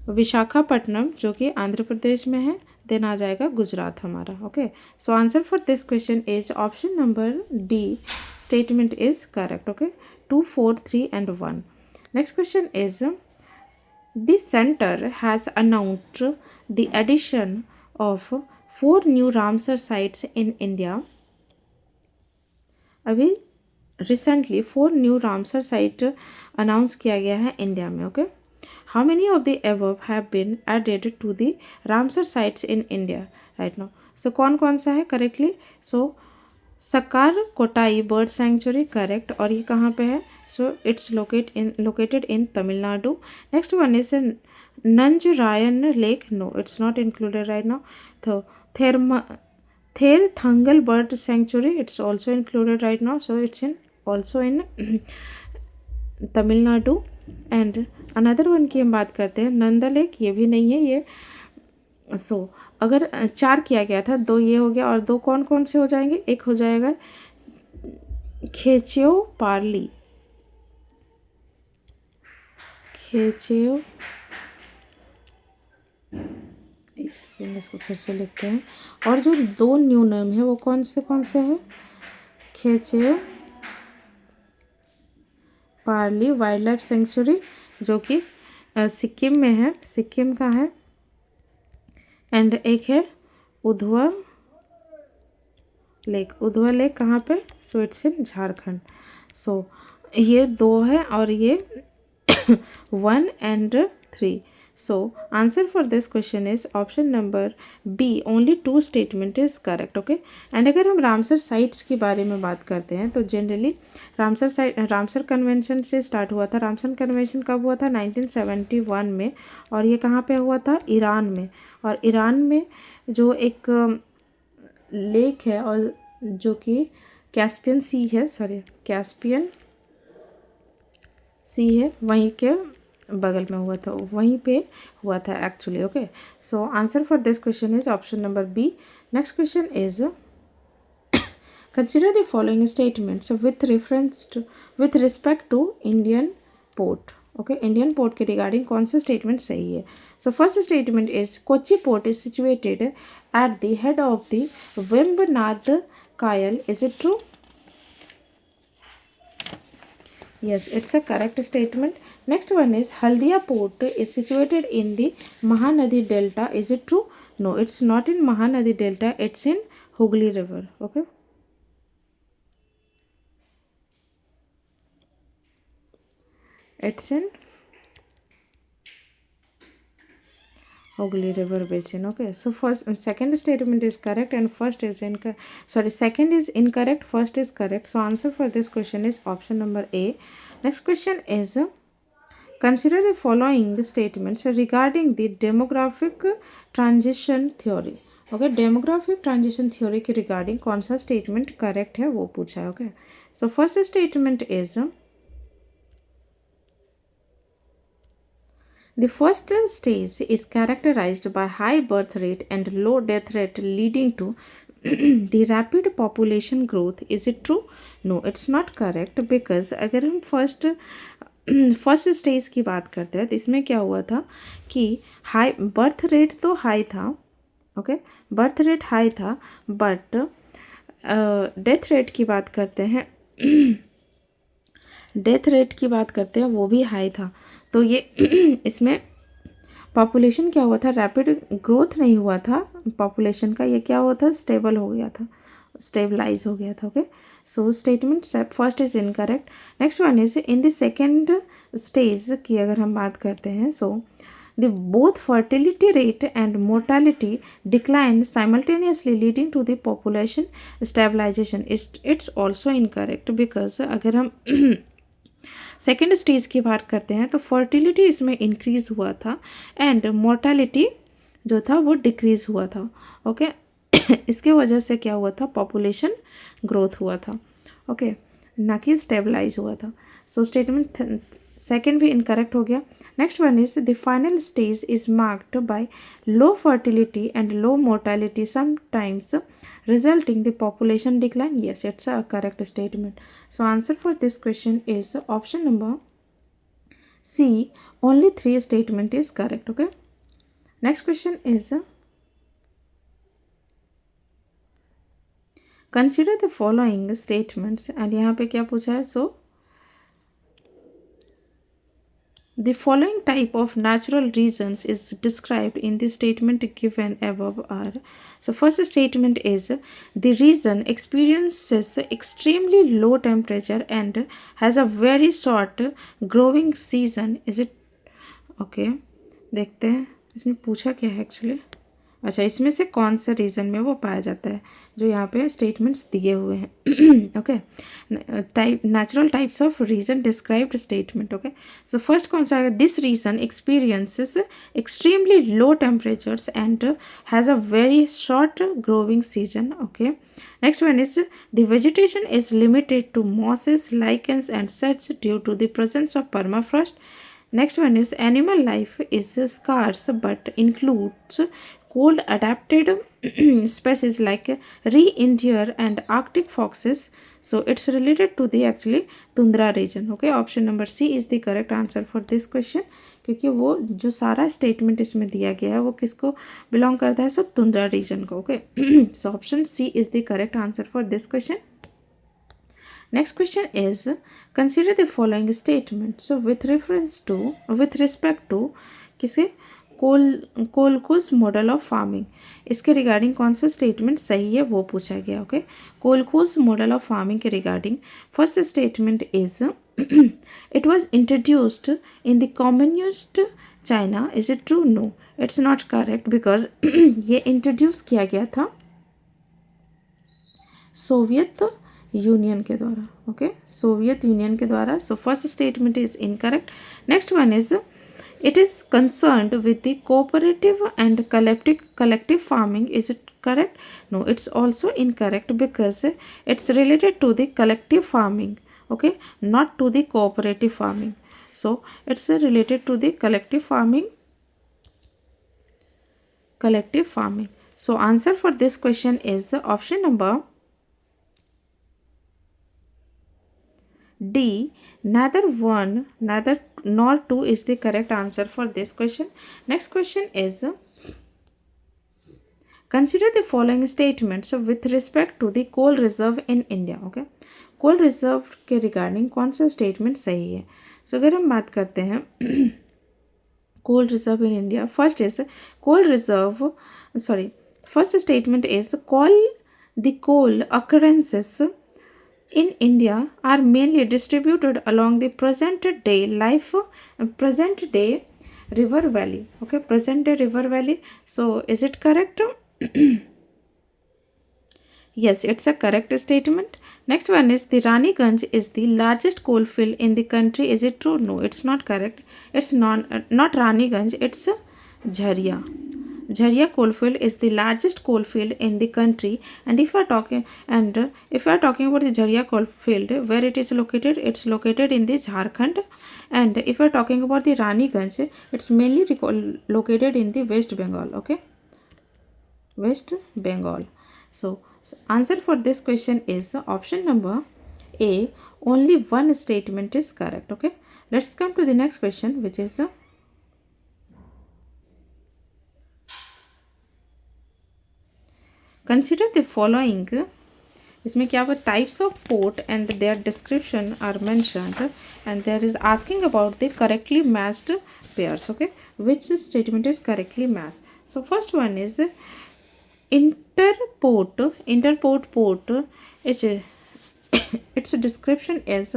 विशाखापट्टनम जो कि आंध्र प्रदेश में है, देन आ जाएगा गुजरात हमारा। Okay, so answer for this question is option number D statement is correct. Okay, 2, 4, 3 and 1. Next question is the center has announced the addition of 4 new Ramsar sites in India. अभी recently 4 new Ramsar site announce किया गया है India में। Okay, how many of the above have been added to the Ramsar sites in India right now. सो कौन कौन सा है correctly, so Sakkarakottai bird sanctuary correct, और ये कहाँ पे है, so it's located in Tamil Nadu. Next one is Nanjarayan lake, no it's not included right now. तो Therthangal bird century, it's also included right now, so it's in also in Tamil Nadu. And another one की हम बात करते हैं नंदा लेक, ये भी नहीं है ये। सो अगर 4 किया गया था, 2 ये हो गया, और 2 कौन कौन से हो जाएंगे, एक हो जाएगा खेचेओ पार्ली, खेचेओ, एक सेकेंड इसको फिर से लिखते हैं, और जो 2 न्यू नेम है वो कौन से है, खेचेओ पार्ली वाइल्ड लाइफ सेंचुरी जो कि सिक्किम में है, सिक्किम का है, एंड एक है उधवा लेक, उधवा लेक कहाँ पे, सो इट्स इन झारखंड। सो ये 2 है और ये 1 and 3. So answer for this question is option number B, only 2 statement is correct. Okay, and अगर हम रामसर साइट्स के बारे में बात करते हैं तो जनरली रामसर कन्वेंशन से स्टार्ट हुआ था। रामसर कन्वेंशन कब हुआ था, 1971 में, और ये कहाँ पे हुआ था, ईरान में। और ईरान में जो एक लेक है और जो कि कैस्पियन सी है, कैस्पियन सी है, वहीं के बगल में हुआ था, वहीं पे हुआ था actually. Okay, so answer for this question is option number B. Next question is consider the following statements with respect to Indian port. Okay, Indian port के रिगार्डिंग कौन सा स्टेटमेंट सही है। So first statement is Kochi port is situated at the head of the Vembanad Kayal, is it true? Yes, it's a correct statement. Next one is Haldia port is situated in the Mahanadi Delta. Is it true? No, it's not in Mahanadi Delta. It's in Hooghly River. Okay. It's in Hooghly River Basin. Okay, so second statement is correct and second is incorrect, first is correct. So answer for this question is option number A. Next question is consider the following statements regarding the demographic transition theory. Okay, demographic transition theory के regarding कौन सा statement correct है वो पूछा है। Okay, so first statement is the first stage is characterized by high birth rate and low death rate leading to the rapid population growth. Is it true? No, it's not correct because अगर हम first stage की बात करते हैं तो इसमें क्या हुआ था कि हाई बर्थ रेट तो हाई था। ओके, बर्थ रेट हाई था, बट डेथ रेट की बात करते हैं डेथ रेट की बात करते हैं वो भी हाई था। तो ये इसमें पॉपुलेशन क्या हुआ था, रैपिड ग्रोथ नहीं हुआ था पॉपुलेशन का, ये क्या हुआ था, स्टेबल हो गया था, स्टेबलाइज हो गया था। Okay, so statement first is incorrect. Next one is in the second stage की अगर हम बात करते हैं, so the both fertility rate and mortality decline simultaneously leading to the population stabilisation. It's also incorrect because अगर हम second stage की बात करते हैं तो फर्टिलिटी इसमें इंक्रीज हुआ था एंड मोर्टेलिटी जो था वो डिक्रीज हुआ था। ओके इसके वजह से क्या हुआ था, पॉपुलेशन ग्रोथ हुआ था। ओके ना कि स्टेबलाइज हुआ था। सो स्टेटमेंट सेकेंड भी इनकरेक्ट हो गया। Next one is the final stage is marked by low fertility and low mortality sometimes resulting the population decline. yes it's a correct statement. So answer for this question is option number C. Only 3 statement is correct. Okay, next question is consider the following statements and यहाँ पे क्या पूछा है, so the following type of natural reasons is described in the statement given above are. So first statement is the reason experiences extremely low temperature and has a very short growing season. Is it okay? देखते हैं इसमें पूछा क्या है actually. अच्छा, इसमें से कौन सा रीज़न में वो पाया जाता है जो यहाँ पे स्टेटमेंट्स दिए हुए हैं। Okay, type natural types of region described statement. Okay, so first कौन सा है, this region experiences extremely low temperatures and has a very short growing season. Okay, next one is the vegetation is limited to mosses, lichens and such due to the presence of permafrost. Next one is animal life is scarce but includes cold adapted species like reindeer and arctic foxes. So it's related to the actually tundra region. Okay, option number C is the correct answer for this question, क्योंकि वो जो सारा statement इसमें दिया गया है वो किसको बिलोंग करता है, सो तुंद्रा रीजन को। Okay, so option C is the correct answer for this question. Next question is consider the following statement. So with respect to किसे, कोलकुस मॉडल ऑफ फार्मिंग, इसके रिगार्डिंग कौन सा statement सही है वो पूछा गया। Okay, kolkhoz model of farming के regarding first statement is it was introduced in the communist China. Is it true? No, it's not correct because ये इंट्रोड्यूस किया गया था सोवियत यूनियन के द्वारा। ओके, सोवियत यूनियन के द्वारा। सो first statement is incorrect. Next one is it is concerned with the cooperative and collective farming. Is it correct? No, it's also incorrect because it's related to the collective farming. Okay, not to the cooperative farming. So it's related to the collective farming. So answer for this question is option number D. Neither one, neither nor two is the correct answer for this question. Next question is consider the following statements with respect to the coal reserve in India. Okay, coal reserve के regarding कौन सा statement सही है? So अगर हम बात करते हैं coal reserve in India, first is coal reserve, first statement is the coal occurrences in India are mainly distributed along the present day river valley. Okay, present day river valley. So is it correct? Yes, it's a correct statement. Next one is the Raniganj is the largest coal field in the country. Is it true? No, it's not correct. It's not Raniganj, it's Jharia. Jharia coalfield is the largest coalfield in the country, and if we are talking about the Jharia coalfield, where it is located, it's located in the Jharkhand, and if we are talking about the Raniganj, it's mainly located in the West Bengal. Okay, West Bengal. So answer for this question is option number A. Only one statement is correct. Okay, let's come to the next question, which is consider the following. इसमें क्या हुआ, types of port and there description are mentioned and there is asking about the correctly matched pairs. Okay, which statement is correctly match? So first one is interport port is its description is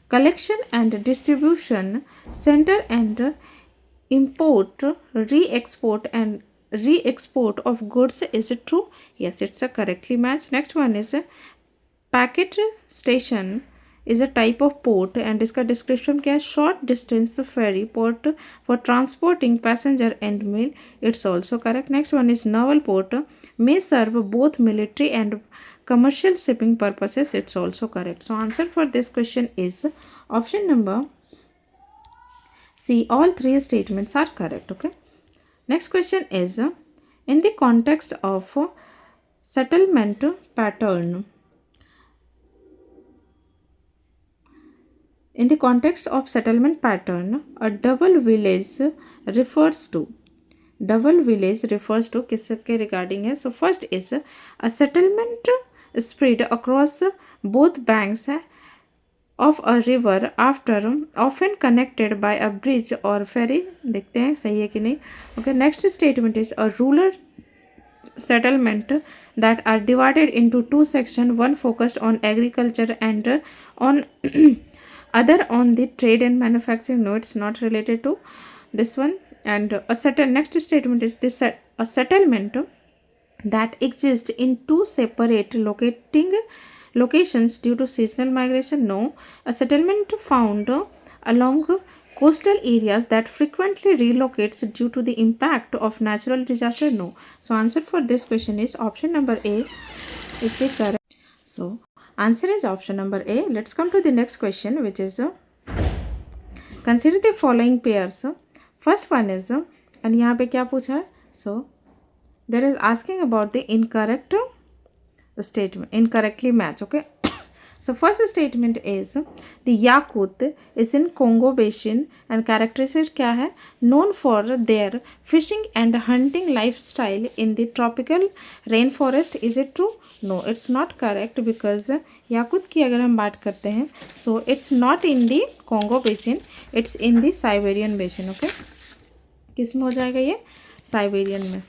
collection and distribution center and import, re-export of goods. Is it true? Yes, it's a correctly match. Next one is packet station is a type of port and इसका description क्या है, short distance ferry port for transporting passenger and mail, it's also correct. Next one is naval port may serve both military and commercial shipping purposes, it's also correct. So answer for this question is option number C. All three statements are correct. Okay. Next question is in the context of settlement pattern. In the context of settlement pattern, a double village refers to. Double village refers to किसके regarding है. So first is a settlement spread across both banks of a river after often connected by a bridge or ferry. देखते हैं सही है कि नहीं. Okay. Next statement is a rural settlement that are divided into two sections, one focused on agriculture and on other on the trade and manufacturing. No, it's not related to this one. And next statement is this a settlement that exists in two separate locations due to seasonal migration. No, a settlement found along coastal areas that frequently relocates due to the impact of natural disaster. No. So answer for this question is option number A is the correct. So answer is option number A. Let's come to the next question, which is consider the following pairs. First one is and यहाँ पे क्या पूछा है. So there is asking about the incorrect statement, incorrectly match. Okay. So first statement is the Yakut is in Congo Basin and characteristic क्या है, known for their fishing and hunting lifestyle in the tropical rainforest. Is it true? No, it's not correct because Yakut की अगर हम बात करते हैं so it's not in the Congo Basin, it's in the Siberian Basin. Okay. किस में हो जाएगा ये, साइबेरियन में.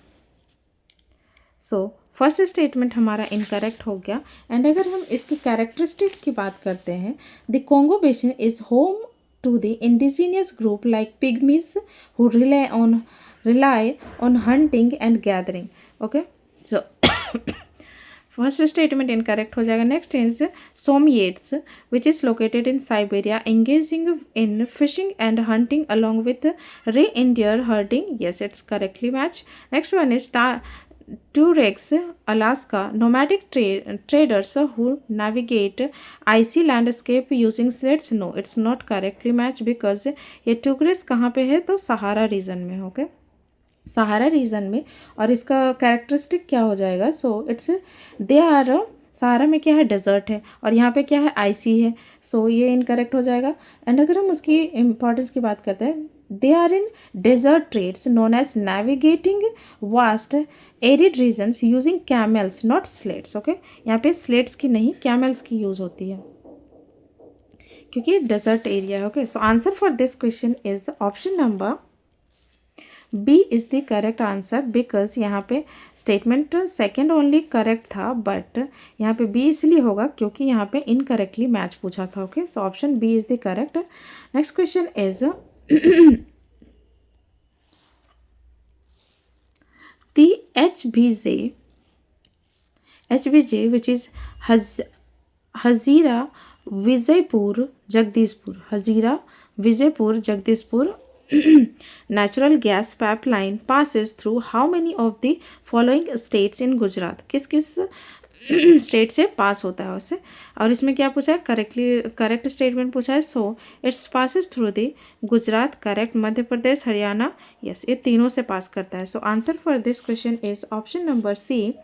सो फर्स्ट स्टेटमेंट हमारा इनकरेक्ट हो गया. एंड अगर हम इसकी कैरेक्टरिस्टिक की बात करते हैं, the Congo basin is home to the indigenous group like pygmies who rely on hunting and gathering. Okay. So first statement incorrect हो जाएगा. Next is Samoyeds which is located in Siberia engaging in fishing and hunting along with reindeer herding. Yes, it's correctly matched. Next one is Turex, Alaska, nomadic traders who navigate icy landscape using sleds. No, it's not correctly matched because ये Turex कहाँ पे है, तो सहारा reason में. Okay. सहारा reason में. और इसका characteristic क्या हो जाएगा, सो इट्स दे आर, सहारा में क्या है, डेजर्ट है, और यहाँ पे क्या है, आईसी है. सो ये इनकरेक्ट हो जाएगा. एंड अगर हम उसकी इम्पोर्टेंस की बात करते हैं, they are in desert trades known as navigating vast arid regions using camels, not sleds. Okay. यहाँ पे sleds की नहीं, camels की यूज़ होती है क्योंकि desert area है. Okay. So answer for this question is option number B is the correct answer because यहाँ पे statement second only correct था, but यहाँ पे B इसलिए होगा क्योंकि यहाँ पे incorrectly match पूछा था. Okay. So option B is the correct. Next question is the HBJ which is Hazira Vijaypur Jagdishpur natural gas pipeline passes through how many of the following states in Gujarat. किस किस state से पास होता है उससे. और इसमें क्या पूछा है, करेक्ट स्टेटमेंट पूछा है. So it's passes through the Gujarat, correct. Madhya Pradesh, Haryana, yes, ये तीनों से पास करता है. So answer for this question is option number C.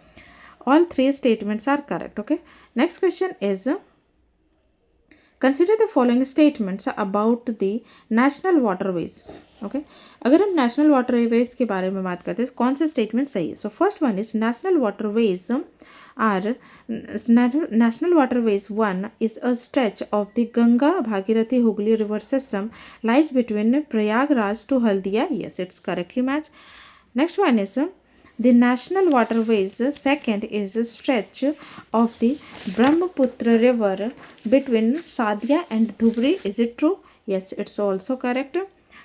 All three statements are correct. Okay. Next question is consider the following statements about the national waterways. Okay. अगर हम national waterways के बारे में बात करते हैं, कौन सा स्टेटमेंट सही है. So first one is national waterways are National Waterways 1 is a stretch of the Ganga Bhagirathi Hooghly river system lies between Prayagraj to Haldia. Yes, it's correctly matched. Next one is the National Waterways second is a stretch of the Brahmaputra river between Sadia and Dhubri. Is it true? Yes, it's also correct.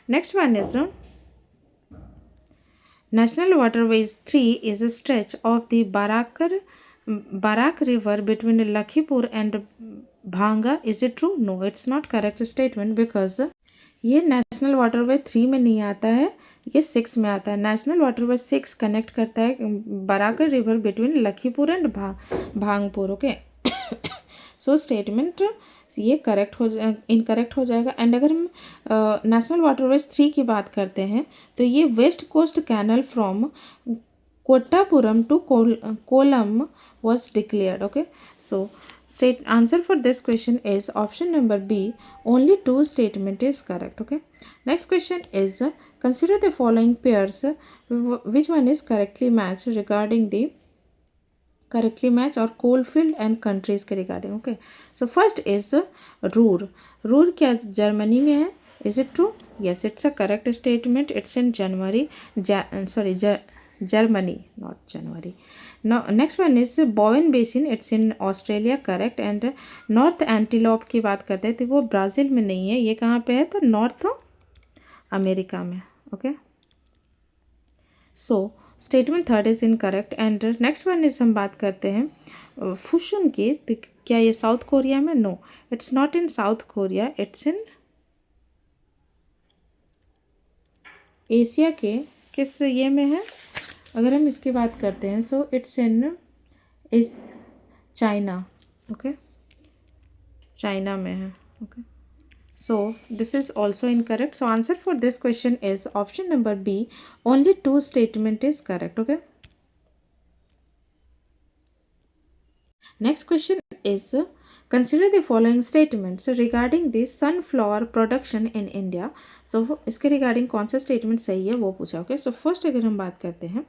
Next one is National Waterways 3 is a stretch of the Barak river between Lakhipur and Bhanga, is it true? No, it's not correct statement because ये national waterway 3 में नहीं आता है, ये 6 में आता है। National waterway 6 connect करता है Barakar river between Lakhipur and Bhangpur. Okay, so statement ये करेक्ट हो इनकरेक्ट हो जाएगा। एंड अगर हम नेशनल वाटरवेज 3 की बात करते हैं तो ये west coast canal from Kottapuram to Kollam was declared. Okay, so state answer for this question is option number B, only 2 statement is correct. Okay, next question is consider the following pairs, which one is correctly matched regarding the correctly match और coalfield and countries के regarding. Okay, so first is Ruhr क्या Germany में है? Is it true? Yes, it's a correct statement. It's in Germany, not January. Now next one is Bowen basin, it's in Australia, correct. And north antelope की बात करते हैं तो वो Brazil में नहीं है, ये कहाँ पे है? तो नॉर्थ अमेरिका में। Okay, so statement third is incorrect. And next one is हम बात करते हैं फुशन की, तो क्या ये साउथ कोरिया में? No, it's not in south Korea, it's in Asia के किस ये में है? अगर हम इसकी बात करते हैं सो इट्स इन इस चाइना। ओके, चाइना में है। Okay, so this is also incorrect. So answer for this question is option number B, only 2 statement is correct. Okay, next question is consider the following statements regarding the sunflower production in India. So इसके regarding कौन सा statement सही है वो पूछा। Okay, so first अगर हम बात करते हैं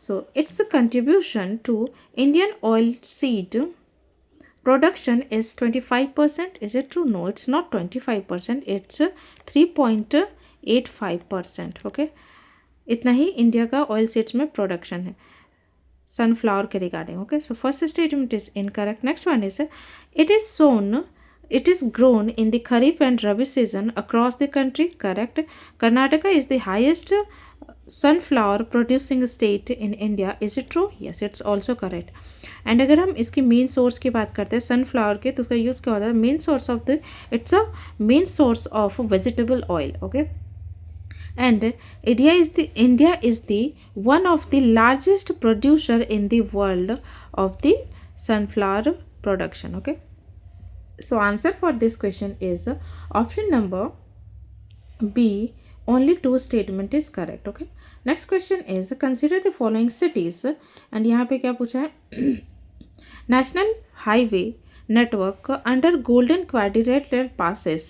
so its contribution to Indian oil seed production is 25%. Is it true? No, it's not 25%, it's 3.85%. Okay, इतना ही इंडिया का ऑयल सीड्स में प्रोडक्शन है सनफ्लावर के regarding. Okay, so first statement is incorrect. Next one is it is grown in the kharif and rabi season across the country, correct. Karnataka is the highest sunflower producing state in India. Is it true? Yes, it's also correct. And अगर हम इसकी main source की बात करते हैं sunflower के, तो उसका यूज़ क्या होता है? Main source of the it's a main source of vegetable oil. Okay, and India is the one of the largest producer in the world of the sunflower production. Okay, so answer for this question is option number B, only 2 statement is correct. Okay, next question is consider the following cities. and यहाँ पे क्या पूछा है? national highway network under golden quadrilateral passes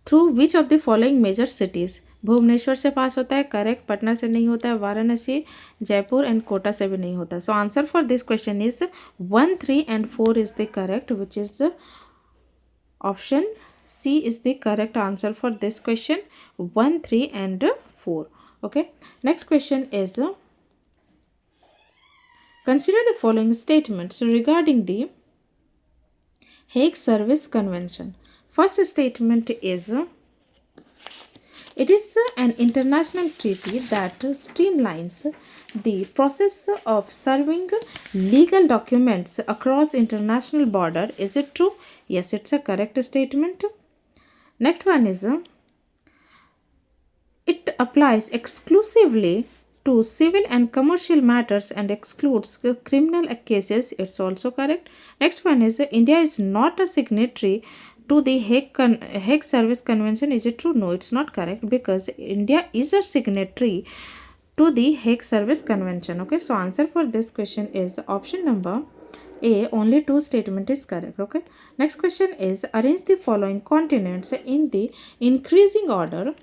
through which of the following major cities. Bhubaneswar से पास होता है, correct. Patna से नहीं होता है, वाराणसी, जयपुर एंड कोटा से भी नहीं होता। So answer for this question is 1, 3 and 4 is the correct, which is option C is the correct answer for this question, 1, 3 and 4. Okay, next question is consider the following statements regarding the Hague Service Convention. First statement is it is an international treaty that streamlines the process of serving legal documents across international border. Is it true? Yes, it's a correct statement. Next one is it applies exclusively to civil and commercial matters and excludes criminal cases. It's also correct. Next one is India is not a signatory to the Hague Service Convention. Is it true? No, it's not correct because India is a signatory to the Hague Service Convention. Okay, so answer for this question is option number A, only 2 statement is correct. Okay, next question is arrange the following continents in the increasing order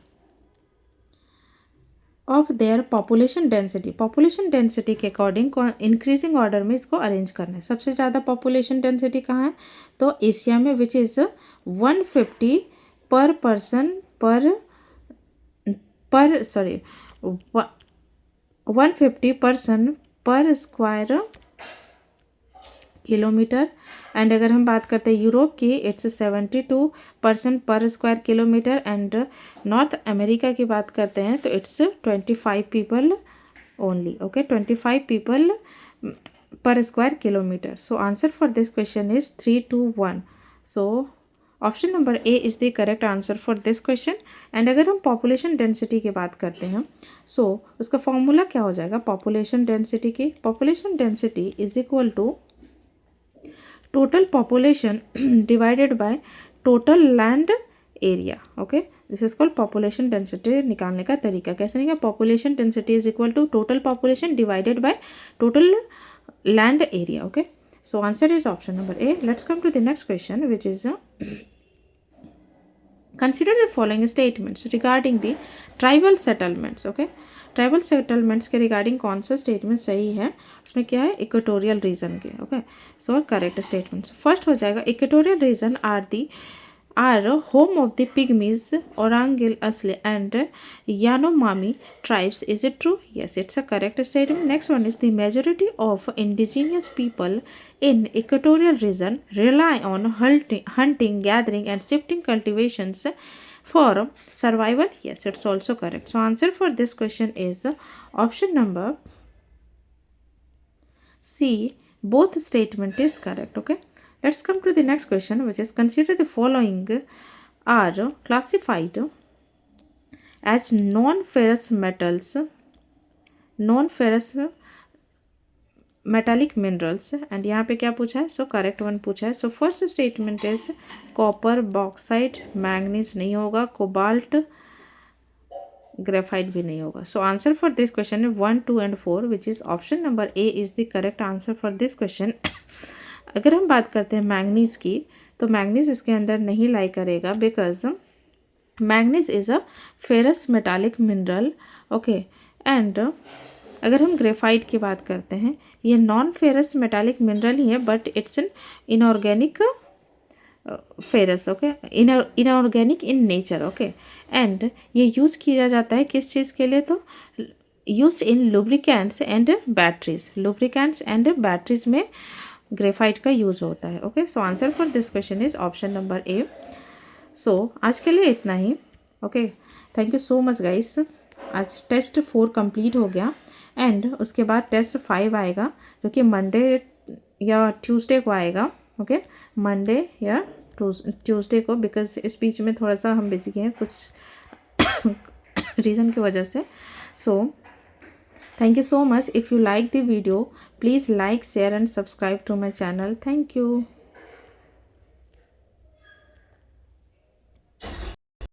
of their population density. Population density के according increasing order में इसको arrange करना है। सबसे ज़्यादा population density कहाँ है? तो एशिया में, विच इज़ 150 पर पर्सन पर सॉरी 150 पर्सन पर स्क्वायर किलोमीटर। एंड अगर हम बात करते हैं यूरोप की, इट्स 72 पर्सन पर square kilometre. And north America की बात करते हैं तो it's 25 people only. Okay, 25 people per square kilometer. So answer for this question is 3 to 1. So option number A is the correct answer for this question. And अगर हम population density की बात करते हैं सो उसका फॉर्मूला क्या हो जाएगा पॉपुलेशन डेंसिटी की. Population density is equal to total population divided by total land area. Okay, this is called population density. निकालने का तरीका कैसे निकाल, population density is equal to total population divided by total land area. Okay, so answer is option number A. Let's come to the next question, which is consider the following statements regarding the tribal settlements. Okay, tribal settlements के regarding कौन सा statement सही है, उसमें क्या है equatorial region के. Okay, so correct statements first हो जाएगा equatorial region are home of the Pygmies, Orangil Asli and Yanomami tribes. Is it true? Yes, it's a correct statement. Next one is the majority of indigenous people in equatorial region rely on hunting, gathering and shifting cultivations for survival. Yes, it's also correct. So answer for this question is option number C. Both statement is correct. Okay. Let's come to the next question, which is consider the following are classified as non-ferrous metals, non-ferrous metallic minerals. And यहाँ पे क्या पूछा है, so correct one पूछा है. So first statement is copper, bauxite, manganese नहीं होगा, cobalt, graphite भी नहीं होगा. सो आंसर फॉर दिस क्वेश्चन है 1, 2 and 4, which is option number A is the correct answer for this question. अगर हम बात करते हैं मैंगनीज़ की तो मैंगनीज़ इसके अंदर नहीं लाई करेगा because manganese is a ferrous metallic mineral. Okay, and अगर हम ग्रेफाइट की बात करते हैं ये नॉन फेरस मेटालिक मिनरल ही है but it's an inorganic ferrous. Okay, inorganic in nature. Okay, and ये यूज़ किया जाता है किस चीज़ के लिए, तो use in lubricants and batteries. Lubricants and batteries में ग्रेफाइट का यूज़ होता है. Okay, so answer for this question is option number A. So आज के लिए इतना ही. Okay, thank you so much guys. आज टेस्ट 4 कंप्लीट हो गया एंड उसके बाद टेस्ट 5 आएगा जो कि मंडे या ट्यूसडे को आएगा. ओके, मंडे या ट्यूसडे को, बिकॉज इस बीच में थोड़ा सा हम बिजी हैं कुछ रीज़न की वजह से. सो thank you so much. If you like the video, please like, share and subscribe to my channel. Thank you.